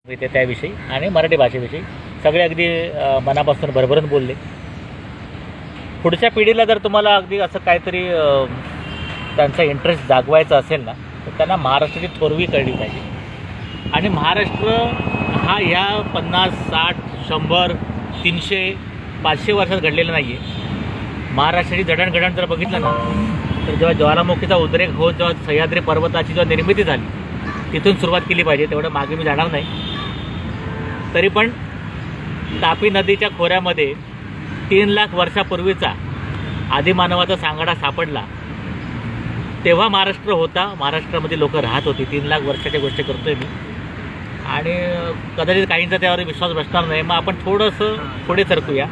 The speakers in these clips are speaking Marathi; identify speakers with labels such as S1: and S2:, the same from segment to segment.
S1: त्याविषयी आणि मराठी भाषेविषयी सगळे अगदी मनापासून भरभरून बोलले. पुढच्या पिढीला जर तुम्हाला अगदी असं काहीतरी त्यांचा इंटरेस्ट जागवायचा असेल ना, तर त्यांना महाराष्ट्राची थोरवी कळली पाहिजे. आणि महाराष्ट्र हा ह्या 50, 60, 100, 300, 500 वर्षात घडलेला नाही आहे. महाराष्ट्राची जडणघडण जर बघितलं ना, तर जेव्हा ज्वालामुखीचा उद्रेक होत जेव्हा सह्याद्री पर्वताची जेव्हा निर्मिती झाली तिथून सुरुवात केली पाहिजे. तेवढं मागे मी जाणार नाही. तरी पण तापी नदीच्या खोऱ्यामध्ये 3 लाख वर्षापूर्वीचा आदिमानवाचा सांगाडा सापडला. तेव्हा महाराष्ट्र होता, महाराष्ट्रामध्ये लोक राहत होती. 3 लाख वर्षाच्या गोष्टी करतोय मी. आणि कदाचित काहींचा त्यावर विश्वास बसणार नाही. मग आपण थोडंसं पुढे सरकूया.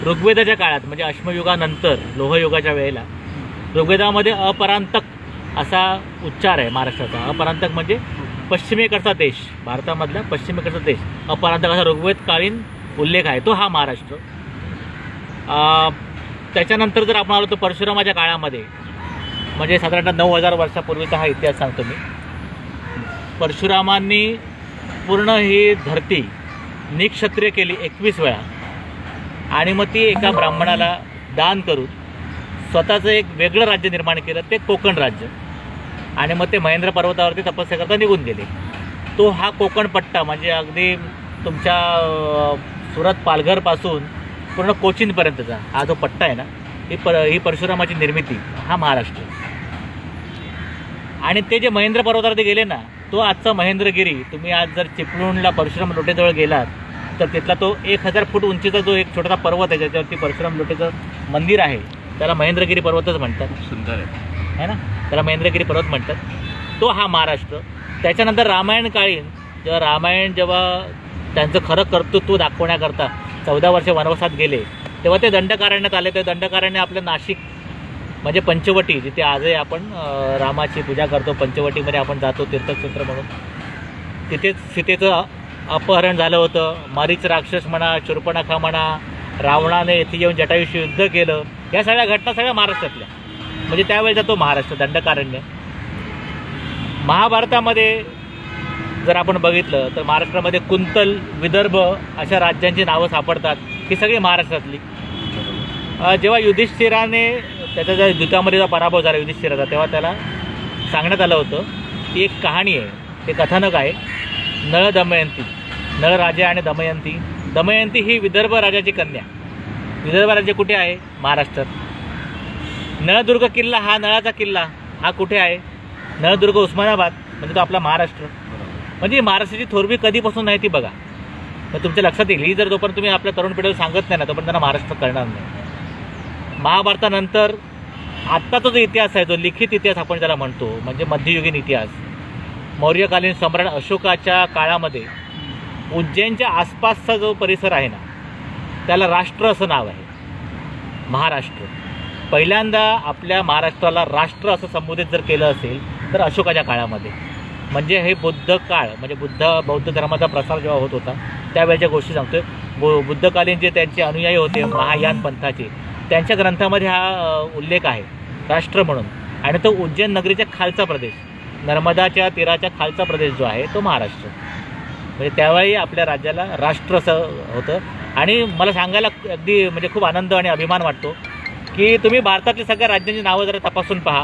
S1: ऋग्वेदाच्या काळात म्हणजे अश्मयुगानंतर लोहयुगाच्या वेळेला ऋग्वेदामध्ये अपरांतक असा उच्चार आहे महाराष्ट्राचा. अपरांतक म्हणजे पश्चिमेकडचा देश, भारतामधला पश्चिमेकडचा देश, अपरांतक असा ऋग्वेदकालीन उल्लेख आहे. तो हा महाराष्ट्र. त्याच्यानंतर जर आपण आलो तर परशुरामाच्या काळामध्ये म्हणजे साधारणतः 9000 वर्षापूर्वीचा हा इतिहास सांगतो मी. परशुरामांनी पूर्ण ही धरती निक्षत्रिय केली 21 वेळा आणि मग ती एका ब्राह्मणाला दान करून स्वतःचं एक वेगळं राज्य निर्माण केलं, ते कोकण राज्य. आणि मग ते महेंद्र पर्वतावरती तपस्या करता निघून गेले. तो हा कोकण पट्टा म्हणजे अगदी तुमच्या सुरत पालघरपासून पूर्ण कोचीनपर्यंतचा हा जो पट्टा आहे ना, ही परशुरामाची निर्मिती, हा महाराष्ट्र. आणि ते जे महेंद्र पर्वतावरती गेले ना, तो आजचा महेंद्रगिरी. तुम्ही आज जर चिपळूणला परशुराम लोटेजवळ गेलात तर तिथला तो 1000 फूट उंचीचा जो एक छोटासा पर्वत आहे ज्याच्यावरती परशुराम लोटेचं मंदिर आहे, त्याला महेंद्रगिरी पर्वतच म्हणतात.
S2: सुंदर आहे
S1: ना, त्याला महेंद्रगिरी पर्वत म्हणतात. तो हा महाराष्ट्र. त्याच्यानंतर रामायण काळीन जेव्हा रामायण त्यांचं खरं कर्तृत्व दाखवण्याकरता 14 वर्ष वनवासात गेले, तेव्हा ते दंडकारण्यात आले. ते दंडकारण्य आपलं नाशिक म्हणजे पंचवटी, जिथे आजही आपण रामाची पूजा करतो. पंचवटीमध्ये आपण जातो तीर्थक्षेत्र म्हणून. तिथेच सीतेचं अपहरण झालं होतं. मारीच राक्षस म्हणा, शूर्पणखा म्हणा, रावणाने येथे येऊन जटायूशी युद्ध केलं. या सगळ्या घटना सगळ्या महाराष्ट्रातल्या. म्हणजे त्यावेळेचा तो महाराष्ट्र दंडकारण्य. महाभारतामध्ये जर आपण बघितलं तर महाराष्ट्रामध्ये कुंतल, विदर्भ अशा राज्यांची नावं सापडतात. ही सगळी महाराष्ट्रातली. जेव्हा युधिष्ठिराने त्याच्या ज्या युद्धामध्ये जेव्हा पराभव झाला युधिष्ठिराचा, तेव्हा त्याला सांगण्यात आलं होतं की एक कहाणी आहे, ते कथानक आहे, नळ दमयंती. नळ राजा आणि दमयंती. दमयंती ही विदर्भ राजाची कन्या. विदर्भ राज्य कुठे आहे? महाराष्ट्रात. नळदुर्ग किल्ला, हा नळाचा किल्ला, हा कुठे आहे? नळदुर्ग, उस्मानाबाद. म्हणजे तो आपला महाराष्ट्र. म्हणजे महाराष्ट्राची थोरवी कधीपासून नाही ती बघा. तर तुमच्या लक्षात येईल. ही जर जोपर्यंत तुम्ही आपल्या तरुण पिढीला सांगत नाही ना, तोपर्यंत त्यांना महाराष्ट्र कळणार नाही. महाभारतानंतर आत्ताचा जो इतिहास आहे, जो लिखित इतिहास आपण ज्याला म्हणतो, म्हणजे मध्ययुगीन इतिहास, मौर्यकालीन सम्राट अशोकाच्या काळामध्ये उज्जैनच्या आसपासचा जो परिसर आहे ना, त्याला राष्ट्र असं नाव आहे, महाराष्ट्र. पहिल्यांदा आपल्या महाराष्ट्राला राष्ट्र असं संबोधित जर केलं असेल तर अशोकाच्या काळामध्ये. म्हणजे हे बुद्ध काळ, म्हणजे बौद्ध धर्माचा प्रसार जेव्हा होत होता त्यावेळेच्या गोष्टी सांगतोय. बुद्धकालीन जे त्यांचे अनुयायी होते महायान पंथाचे, त्यांच्या ग्रंथामध्ये हा उल्लेख आहे राष्ट्र म्हणून. आणि तो उज्जैन नगरीच्या खालचा प्रदेश, नर्मदाच्या तीराच्या खालचा प्रदेश जो आहे तो महाराष्ट्र. म्हणजे त्यावेळी आपल्या राज्याला राष्ट्र असं होतं. आणि मला सांगायला अगदी म्हणजे खूप आनंद आणि अभिमान वाटतो की तुम्ही भारतातली सगळ्या राज्यांची नावं जरा तपासून पहा.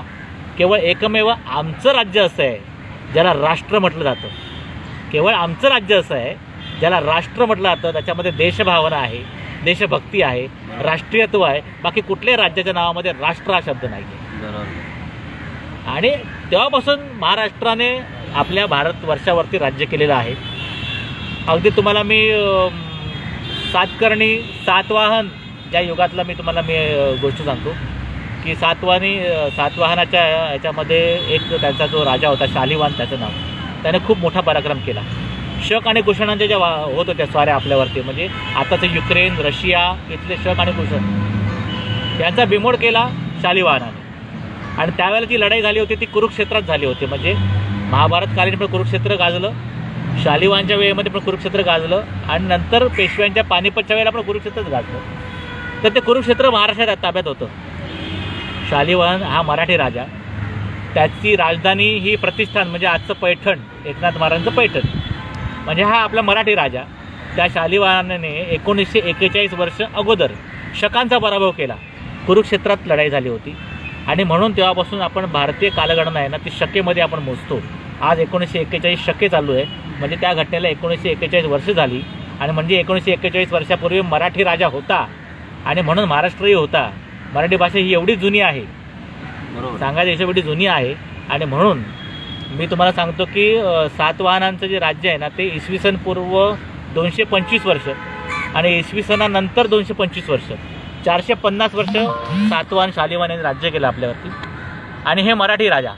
S1: केवळ एकमेव आमचं राज्य असं आहे ज्याला राष्ट्र म्हटलं जातं. केवळ आमचं राज्य असं आहे ज्याला राष्ट्र म्हटलं जातं. त्याच्यामध्ये देशभावना आहे, देशभक्ती आहे, राष्ट्रीयत्व आहे. बाकी कुठल्याही राज्याच्या नावामध्ये राष्ट्र हा शब्द नाही आहे. आणि तेव्हापासून महाराष्ट्राने आपल्या भारतवर्षावरती राज्य केलेलं आहे. अगदी तुम्हाला मी सातकर्णी, सातवाहन ज्या युगातला मी गोष्ट सांगतो की सातवाहनाच्या ह्याच्यामध्ये एक त्यांचा जो राजा होता शालिवाहन त्याचं नाव, त्याने खूप मोठा पराक्रम केला. शक आणि कुषाणांच्या ज्या होत होत्या स्वाऱ्या आपल्यावरती, म्हणजे आताचं युक्रेन, रशिया इथले शक आणि कुषाण, यांचा बिमोड केला शालिवाहनाने. आणि त्यावेळेला जी लढाई झाली होती ती कुरुक्षेत्रात झाली होती. म्हणजे महाभारतकालीन पण कुरुक्षेत्र गाजलं, शालिवाहनच्या वेळेमध्ये पण कुरुक्षेत्र गाजलं, आणि नंतर पेशव्यांच्या पानिपतच्या वेळेला पण कुरुक्षेत्रच गाजलं. तर ते कुरुक्षेत्र महाराष्ट्रात ताब्यात होतं. शालिवाहन हा मराठी राजा, त्याची राजधानी ही प्रतिष्ठान म्हणजे आजचं पैठण, एकनाथ महाराजांचं पैठण, म्हणजे हा आपला मराठी राजा त्या शालिवाहनाने 1941 वर्ष अगोदर शकांचा पराभव केला. कुरुक्षेत्रात लढाई झाली होती आणि म्हणून तेव्हापासून आपण भारतीय कालगणना आहे ना ती शकेमध्ये आपण मोजतो. आज 1941 शके चालू आहे, म्हणजे त्या घटनेला 1941 वर्ष झाली. आणि म्हणजे 1941 वर्षापूर्वी मराठी राजा होता आणि म्हणून महाराष्ट्रही होता. मराठी भाषा ही एवढी जुनी आहे, सांगायचं एवढी जुनी आहे. आणि म्हणून मी तुम्हाला सांगतो की सातवाहनांचं जे राज्य आहे ना ते इसवी सन पूर्व 225 वर्ष आणि इसवी सनानंतर 225 वर्ष, 450 वर्ष सातवाहन शालिवाहन यांनी राज्य केलं आपल्यावरती. आणि हे मराठी राजा,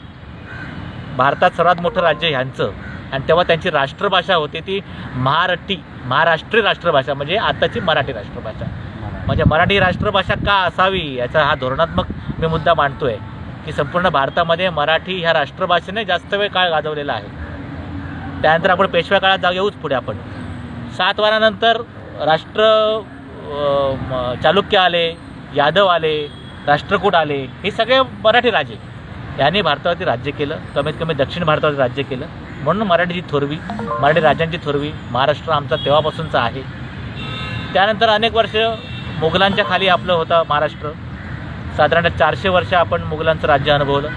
S1: भारतात सर्वात मोठं राज्य ह्यांचं. आणि तेव्हा त्यांची राष्ट्रभाषा होती ती महाराष्ट्रीय राष्ट्रभाषा, म्हणजे आताची मराठी राष्ट्रभाषा. म्हणजे मराठी राष्ट्रभाषा का असावी याचा हा धोरणात्मक मी मुद्दा मांडतोय की संपूर्ण भारतामध्ये मराठी ह्या राष्ट्रभाषेने जास्त वेळ काळ गाजवलेला आहे. त्यानंतर आपण पेशव्या काळात येऊच पुढे. आपण सातवाहनानंतर चालुक्य आले, यादव आले, राष्ट्रकूट आले, हे सगळे मराठी राजे यांनी भारतावरती राज्य केलं, कमीत कमी दक्षिण भारतावरती राज्य केलं. म्हणून मराठीची थोरवी, मराठी राज्यांची थोरवी महाराष्ट्र आमचा तेव्हापासूनचा आहे. त्यानंतर अनेक वर्ष मुघलांच्या खाली आपलं होतं महाराष्ट्र. साधारणतः 400 वर्ष आपण मुघलांचं राज्य अनुभवलं.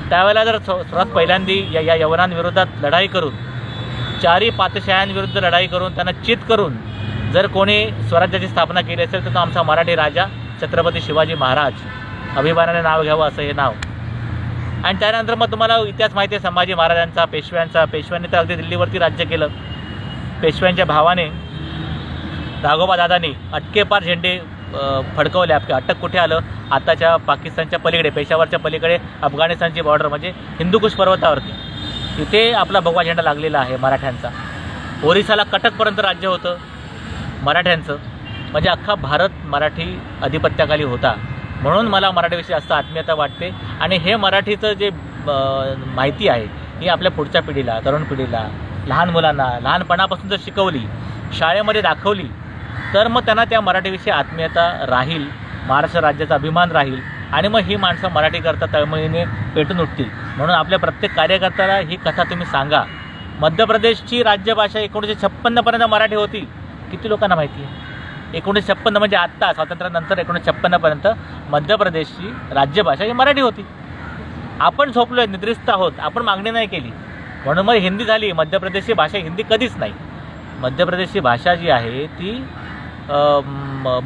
S1: त्यावेळेला जर सर्वात पहिल्यांदी या यवनांविरोधात लढाई करून, चारी पातशाह्यांविरुद्ध लढाई करून, त्यांना चित करून जर कोणी स्वराज्याची स्थापना केली असेल तर तो आमचा मराठी राजा छत्रपती शिवाजी महाराज. अभिमानाने नाव घ्यावं असं हे नाव. आणि त्यानंतर मग तुम्हाला इतिहास माहिती आहे संभाजी महाराजांचा, पेशव्यांनी तर अगदी दिल्लीवरती राज्य केलं. पेशव्यांच्या भावाने राघोबा दादांनी अटकेपार झेंडे फडकवले. अटक कुठे आलं? आताच्या पाकिस्तानच्या पलीकडे, पेशावरच्या पलीकडे अफगाणिस्तानची बॉर्डर म्हणजे हिंदुकुश पर्वतावरती, तिथे आपला भगवा झेंडा लागलेला आहे मराठ्यांचा. ओरिसाला कटकपर्यंत राज्य होतं मराठ्यांचं. म्हणजे अख्खा भारत मराठी अधिपत्याखाली होता. म्हणून मला मराठीविषयी जास्त आत्मीयता वाटते. आणि हे मराठीचं जे माहिती आहे ही आपल्या पुढच्या पिढीला, तरुण पिढीला, लहान मुलांना लहानपणापासून जर शिकवली, शाळेमध्ये दाखवली तर मग त्यांना त्या मराठीविषयी आत्मीयता राहील, महाराष्ट्र राज्याचा अभिमान राहील. आणि मग ही माणसं मराठीकरता तळमळीने पेटून उठतील. म्हणून आपल्या प्रत्येक कार्यकर्त्याला ही कथा तुम्ही सांगा. मध्य प्रदेशची राज्यभाषा 1956पर्यंत मराठी होती. किती लोकांना माहिती आहे? 1956 म्हणजे आत्ता स्वातंत्र्यानंतर 1956पर्यंत मध्य प्रदेशची राज्यभाषा ही मराठी होती. आपण झोपलोय, निद्रिस्त आहोत, आपण मागणी नाही केली म्हणून मग हिंदी झाली. मध्य प्रदेशची भाषा हिंदी कधीच नाही. मध्य प्रदेशची भाषा जी आहे ती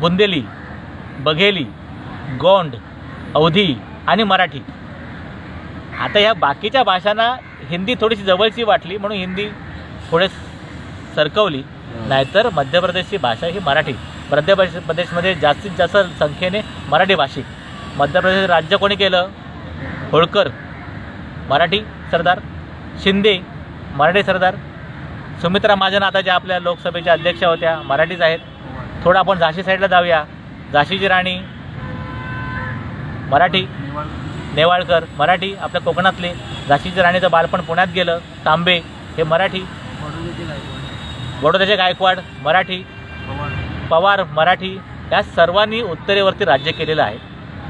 S1: बुंदेली, बघेली, गोंड, अवधी आणि मराठी. आता ह्या बाकीच्या भाषांना हिंदी थोडीशी जवळची वाटली म्हणून हिंदी थोडे सरकवली, नाहीतर मध्य प्रदेशची भाषा ही मराठी. मध्य प्रदेशमध्ये जास्तीत जास्त संख्येने मराठी भाषिक. मध्य प्रदेश राज्य कोणी केलं? होळकर मराठी सरदार, शिंदे मराठी सरदार, सुमित्रा महाजन आता ज्या आपल्या लोकसभेच्या अध्यक्षा होत्या मराठीच आहेत. थोडं आपण झाशी साईडला जाऊया. झाशीची राणी मराठी, नेवाळकर मराठी, आपल्या कोकणातले. झाशीच्या राणीचं बालपण पुण्यात गेलं, तांबे हे मराठी. बडोद्याचे गायकवाड मराठी, पवार मराठी. या सर्वांनी उत्तरेवरती राज्य केलेलं आहे.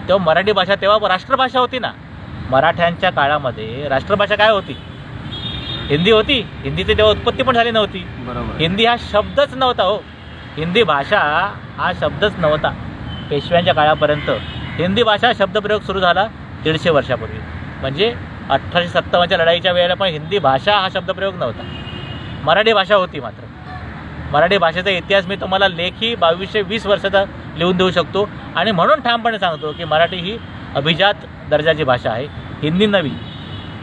S1: तेव्हा मराठी भाषा तेव्हा राष्ट्रभाषा होती ना. मराठ्यांच्या काळामध्ये राष्ट्रभाषा काय होती? हिंदी होती. हिंदीची तेव्हा उत्पत्ती पण झाली नव्हती. हिंदी हा शब्दच नव्हता. हो, हिंदी भाषा हा शब्दच नव्हता. पेशव्यांच्या काळापर्यंत हिंदी भाषा शब्दप्रयोग सुरू झाला 150 वर्षापूर्वी. म्हणजे 1857च्या लढाईच्या वेळेला पण हिंदी भाषा हा शब्दप्रयोग नव्हता. मराठी भाषा होती. मात्र मराठी भाषेचा इतिहास मी तुम्हाला लेखी 2220 वर्षाचा लिहून देऊ शकतो. आणि म्हणून ठामपणे सांगतो की मराठी ही अभिजात दर्जाची भाषा आहे. हिंदी नवी,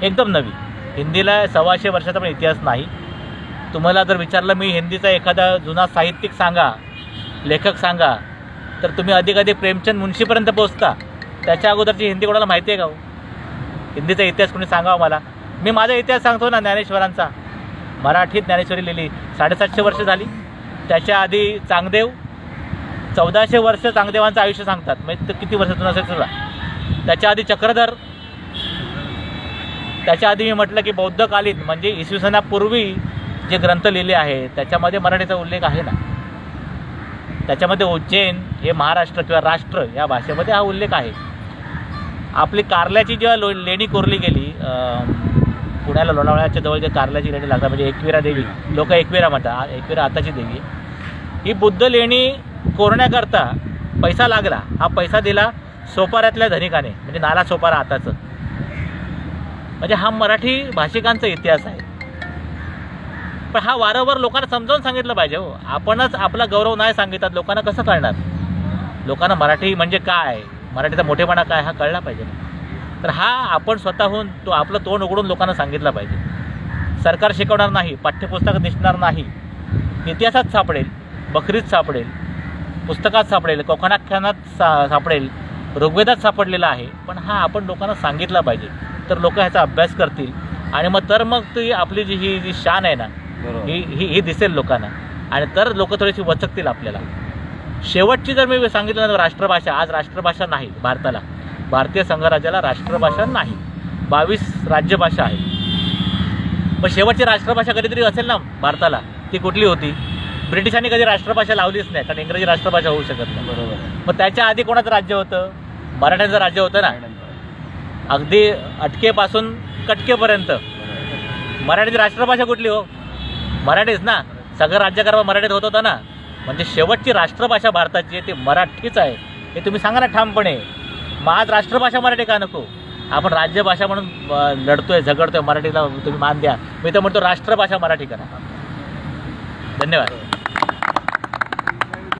S1: एकदम नवी. हिंदीला 125 वर्षाचा पण इतिहास नाही. तुम्हाला जर विचारलं मी हिंदीचा एखादा जुना साहित्यिक सांगा, लेखक सांगा, तर तुम्ही अधिकाधिक प्रेमचंद मुंशीपर्यंत पोहोचता. त्याच्या अगोदरची हिंदी कोणाला माहिती आहे का? हो, हिंदीचा इतिहास कोणी सांगावा मला. मी माझा इतिहास सांगतो ना, ज्ञानेश्वरांचा. मराठीत ज्ञानेश्वरी लिहिली, 750 वर्ष झाली. त्याच्या आधी चांगदेव, 1400 वर्ष चांगदेवांचं आयुष्य सांगतात. म्हणजे किती वर्ष जुनं असेल सुद्धा. त्याच्या आधी चक्रधर. त्याच्या आधी मी म्हटलं की बौद्धकालीन म्हणजे इसवी सनापूर्वी जे ग्रंथ लिहिले आहेत त्याच्यामध्ये मराठीचा उल्लेख आहे ना. त्याच्यामध्ये उज्जैन हे महाराष्ट्र किंवा राष्ट्र या भाषेमध्ये हा उल्लेख आहे. आपली कारल्याची जेव्हा लेणी कोरली गेली पुण्याला लोणावळ्याच्या जवळ जे कारल्याची लेणी लागतात, म्हणजे एकविरा देवी, लोक एकविरा म्हणतात, एकविरा आताची देवी, ही बुद्ध लेणी कोरण्याकरता पैसा लागला. हा पैसा दिला सोपाऱ्यातल्या धनिकाने, म्हणजे नाला सोपारा आताचं. म्हणजे हा मराठी भाषिकांचा इतिहास आहे. पण हा वारंवार लोकांना समजावून सांगितलं पाहिजे. हो, आपणच आपला गौरव नाही सांगितलं, लोकांना कसं कळणार? लोकांना मराठी म्हणजे काय, मराठीचा मोठेपणा काय, हा कळला पाहिजे. तर हा आपण स्वतःहून तो आपलं तोंड उघडून लोकांना सांगितलं पाहिजे. सरकार शिकवणार नाही, पाठ्यपुस्तकात दिसणार नाही, इतिहासात सापडेल, बखरीत सापडेल, पुस्तकात सापडेल, कोकणाख्यानात सापडेल, ऋग्वेदात सापडलेला आहे. पण हा आपण लोकांना सांगितला पाहिजे, तर लोक ह्याचा अभ्यास करतील आणि मग ती आपली जी शान आहे ना, ही दिसेल लोकांना, आणि तर लोक थोडीशी वचकतील आपल्याला. शेवटची जर मी सांगितलं ना, राष्ट्रभाषा, आज राष्ट्रभाषा नाही भारताला, भारतीय संघराज्याला राष्ट्रभाषा नाही, 22 राज्यभाषा आहे. पण शेवटची राष्ट्रभाषा कधीतरी असेल ना भारताला, ती कुठली होती? ब्रिटिशांनी कधी राष्ट्रभाषा लावलीच नाही, कारण इंग्रजी राष्ट्रभाषा होऊ शकत नाही. बरोबर. मग त्याच्या आधी कोणाचं राज्य होतं? मराठ्यांचं राज्य होतं ना, अगदी अटकेपासून कटकेपर्यंत. मराठीची राष्ट्रभाषा कुठली? हो, मराठीच ना. सगळं राज्यकारभार मराठीत होत होता ना. म्हणजे शेवटची राष्ट्रभाषा भारताची आहे ती मराठीच आहे, हे तुम्ही सांगा ना ठामपणे. मग आज राष्ट्रभाषा मराठी का नको? आपण राज्यभाषा म्हणून लढतोय, झगडतोय, मराठीला तुम्ही मान द्या. मी तर म्हणतो राष्ट्रभाषा मराठी करा. धन्यवाद.